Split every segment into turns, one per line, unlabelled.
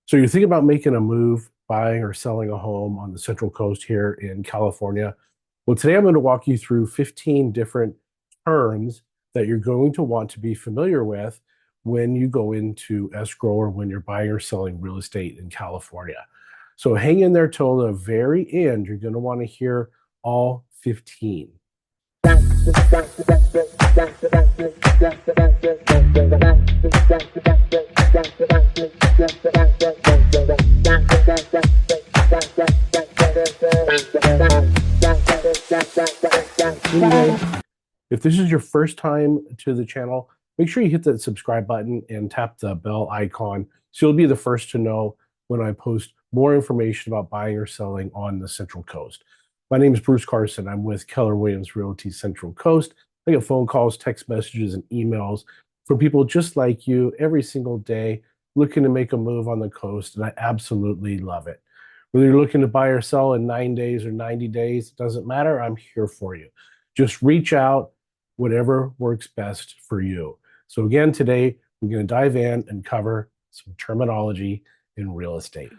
So you're thinking about making a move, buying or selling a home on the Central Coast here in California. Well, today I'm going to walk you through 15 different terms that you're going to want to be familiar with when you go into escrow or when you're buying or selling real estate in California. So hang in there till the very end. You're going to want to hear all 15. Anyway, if this is your first time to the channel, make sure you hit that subscribe button and tap the bell icon so you'll be the first to know when I post more information about buying or selling on the Central Coast. My name is Bruce Carson. I'm with Keller Williams Realty Central Coast. I get phone calls, text messages, and emails from people just like you every single day looking to make a move on the coast, and I absolutely love it. Whether you're looking to buy or sell in 9 days or 90 days, it doesn't matter. I'm here for you. Just reach out, whatever works best for you. So again, today, we're going to dive in and cover some terminology in real estate.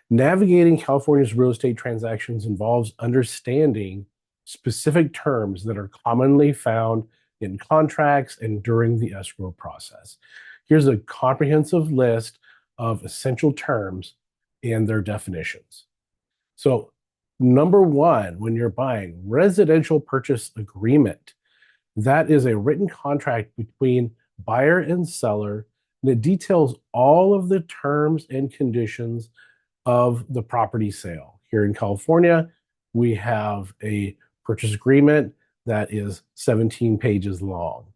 Navigating California's real estate transactions involves understanding specific terms that are commonly found in contracts and during the escrow process. Here's a comprehensive list of essential terms and their definitions. So, number one, when you're buying, residential purchase agreement. That is a written contract between buyer and seller, and it details all of the terms and conditions of the property sale. Here in California, we have a purchase agreement that is 17 pages long.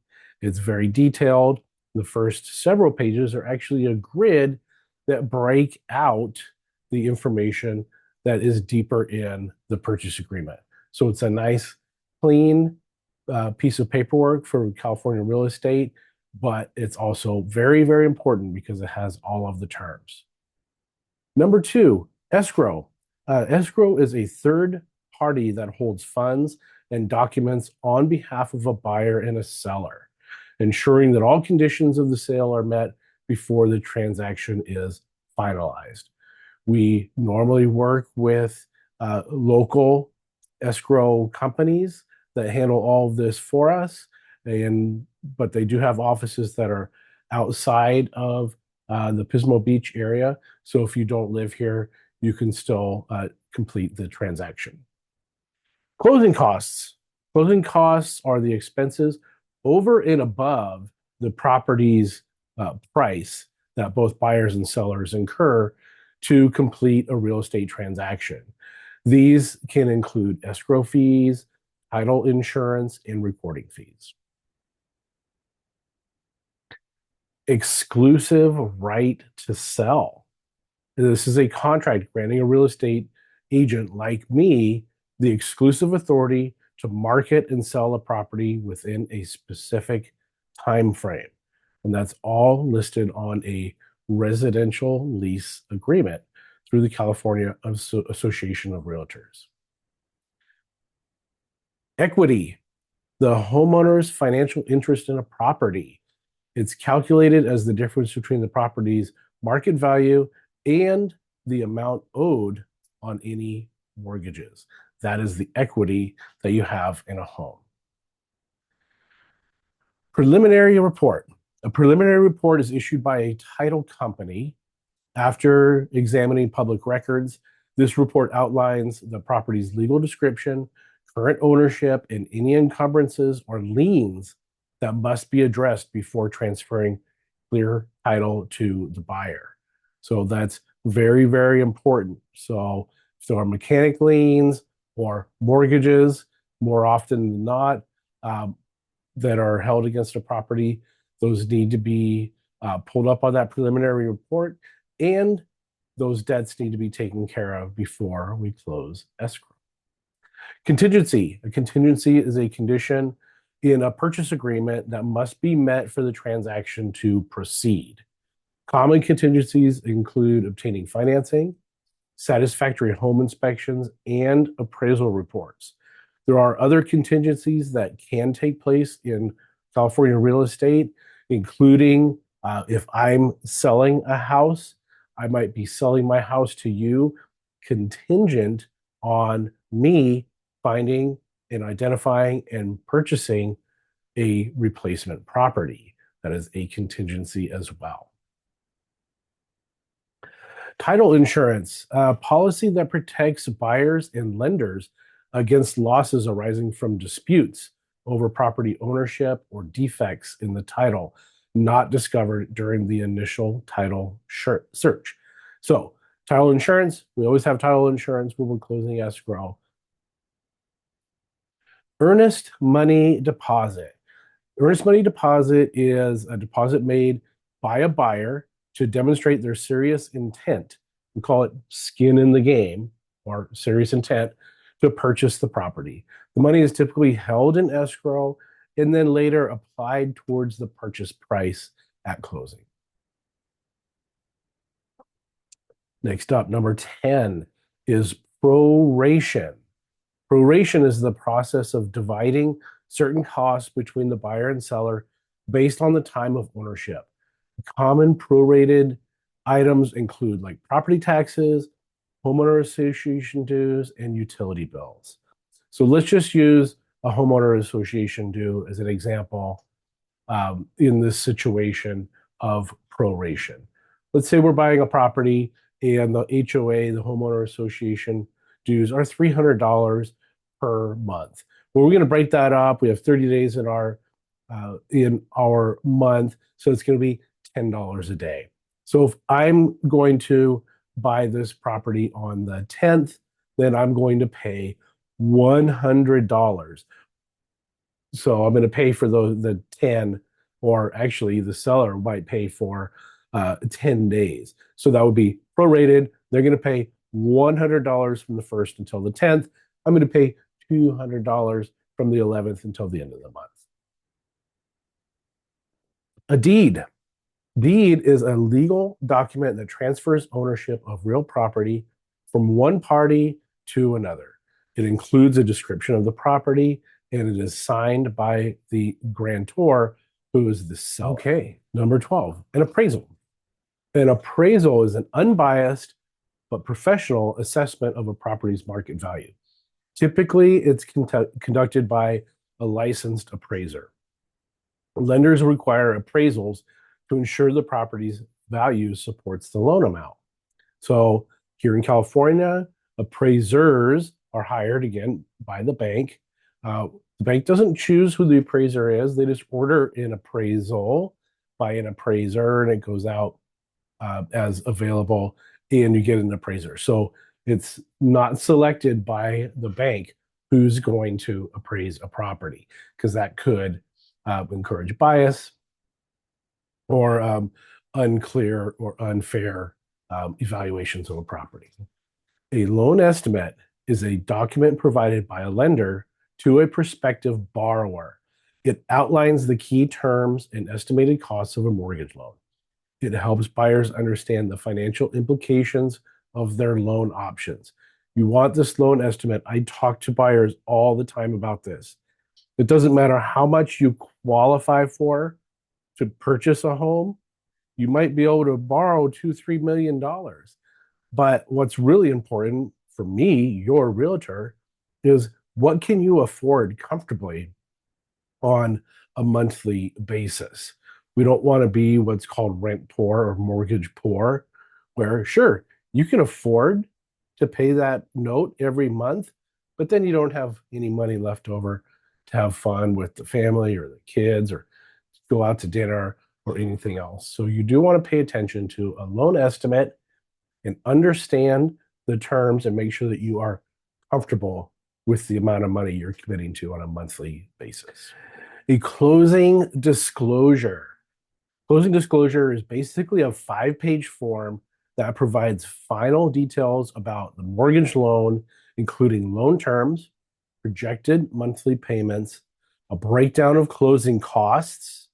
It's very detailed. The first several pages are actually a grid that break out the information that is deeper in the purchase agreement. So it's a nice, clean piece of paperwork for California real estate, but it's also very, very important because it has all of the terms. Number two, escrow. Escrow is a third party that holds funds and documents on behalf of a buyer and a seller, ensuring that all conditions of the sale are met before the transaction is finalized. We normally work with local escrow companies that handle all of this for us, but they do have offices that are outside of the Pismo Beach area. So if you don't live here, you can still complete the transaction. Closing costs. Closing costs are the expenses over and above the property's price that both buyers and sellers incur to complete a real estate transaction. These can include escrow fees, title insurance, and recording fees. Exclusive right to sell. This is a contract granting a real estate agent like me the exclusive authority to market and sell a property within a specific time frame. And that's all listed on a residential lease agreement through the California Association of Realtors. Equity, the homeowner's financial interest in a property. It's calculated as the difference between the property's market value and the amount owed on any mortgages. That is the equity that you have in a home. Preliminary report. A preliminary report is issued by a title company after examining public records. This report outlines the property's legal description, current ownership, and any encumbrances or liens that must be addressed before transferring clear title to the buyer. So that's very, very important. So if there are mechanic liens or mortgages, more often than not, that are held against a property, those need to be pulled up on that preliminary report, and those debts need to be taken care of before we close escrow. Contingency. A contingency is a condition in a purchase agreement that must be met for the transaction to proceed. Common contingencies include obtaining financing, satisfactory home inspections, and appraisal reports. There are other contingencies that can take place in California real estate, including if I'm selling a house, I might be selling my house to you contingent on me finding and identifying and purchasing a replacement property. That is a contingency as well. Title insurance, a policy that protects buyers and lenders against losses arising from disputes over property ownership or defects in the title not discovered during the initial title search. So, title insurance, we always have title insurance when we're closing escrow. Earnest money deposit. Earnest money deposit is a deposit made by a buyer to demonstrate their serious intent. We call it skin in the game or serious intent to purchase the property. The money is typically held in escrow and then later applied towards the purchase price at closing. Next up, number 10 is proration. Proration is the process of dividing certain costs between the buyer and seller based on the time of ownership. Common prorated items include like property taxes, homeowner association dues, and utility bills. So let's just use a homeowner association due as an example in this situation of proration. Let's say we're buying a property and the HOA, the homeowner association dues are $300 per month. Well, we're going to break that up. We have 30 days in our month, so it's going to be $10 a day. So if I'm going to buy this property on the 10th, then I'm going to pay $100. So I'm going to pay for the 10, or actually the seller might pay for 10 days. So that would be prorated. They're going to pay $100 from the 1st until the 10th. I'm going to pay $200 from the 11th until the end of the month. A deed. Deed is a legal document that transfers ownership of real property from one party to another. It includes a description of the property, and it is signed by the grantor, who is the seller. Okay, number 12, an appraisal. An appraisal is an unbiased but professional assessment of a property's market value. Typically, it's conducted by a licensed appraiser. Lenders require appraisals to ensure the property's value supports the loan amount. So here in California, appraisers are hired again by the bank. The bank doesn't choose who the appraiser is. They just order an appraisal by an appraiser, and it goes out as available, and you get an appraiser. So it's not selected by the bank who's going to appraise a property, because that could encourage bias or unclear or unfair evaluations of a property. A loan estimate is a document provided by a lender to a prospective borrower. It outlines the key terms and estimated costs of a mortgage loan. It helps buyers understand the financial implications of their loan options. You want this loan estimate. I talk to buyers all the time about this. It doesn't matter how much you qualify for to purchase a home. You might be able to borrow $2-3 million. But what's really important for me, your realtor, is what can you afford comfortably on a monthly basis? We don't want to be what's called rent poor or mortgage poor, where sure, you can afford to pay that note every month, but then you don't have any money left over to have fun with the family or the kids or go out to dinner or anything else. So you do want to pay attention to a loan estimate and understand the terms and make sure that you are comfortable with the amount of money you're committing to on a monthly basis. A closing disclosure. Closing disclosure is basically a 5-page form that provides final details about the mortgage loan, including loan terms, projected monthly payments, a breakdown of closing costs,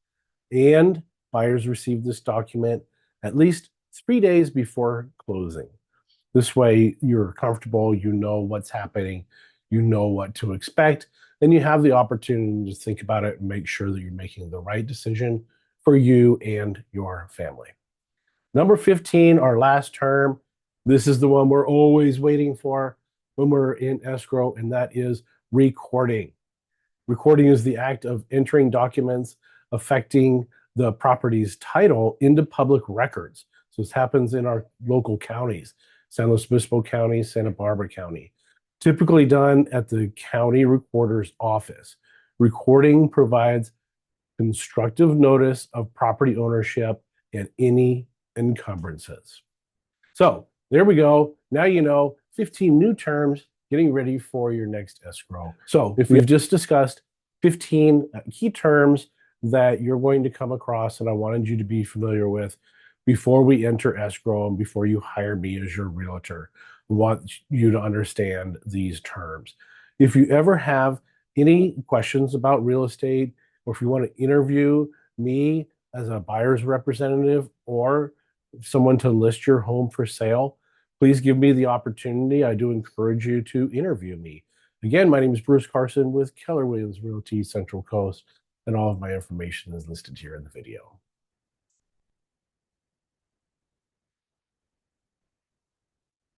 and buyers receive this document at least 3 days before closing. This way, you're comfortable, you know what's happening, you know what to expect, and you have the opportunity to think about it and make sure that you're making the right decision for you and your family. Number 15, our last term. This is the one we're always waiting for when we're in escrow, and that is recording. Recording is the act of entering documents affecting the property's title into public records. So this happens in our local counties, San Luis Obispo County, Santa Barbara County, typically done at the county recorder's office. Recording provides constructive notice of property ownership and any encumbrances. So there we go. Now you know 15 new terms getting ready for your next escrow. So if we've just discussed 15 key terms that you're going to come across and I wanted you to be familiar with before we enter escrow and before you hire me as your realtor. I want you to understand these terms. If you ever have any questions about real estate, or if you want to interview me as a buyer's representative or someone to list your home for sale, please give me the opportunity. I do encourage you to interview me. Again, my name is Bruce Carson with Keller Williams Realty Central Coast, and all of my information is listed here in the video.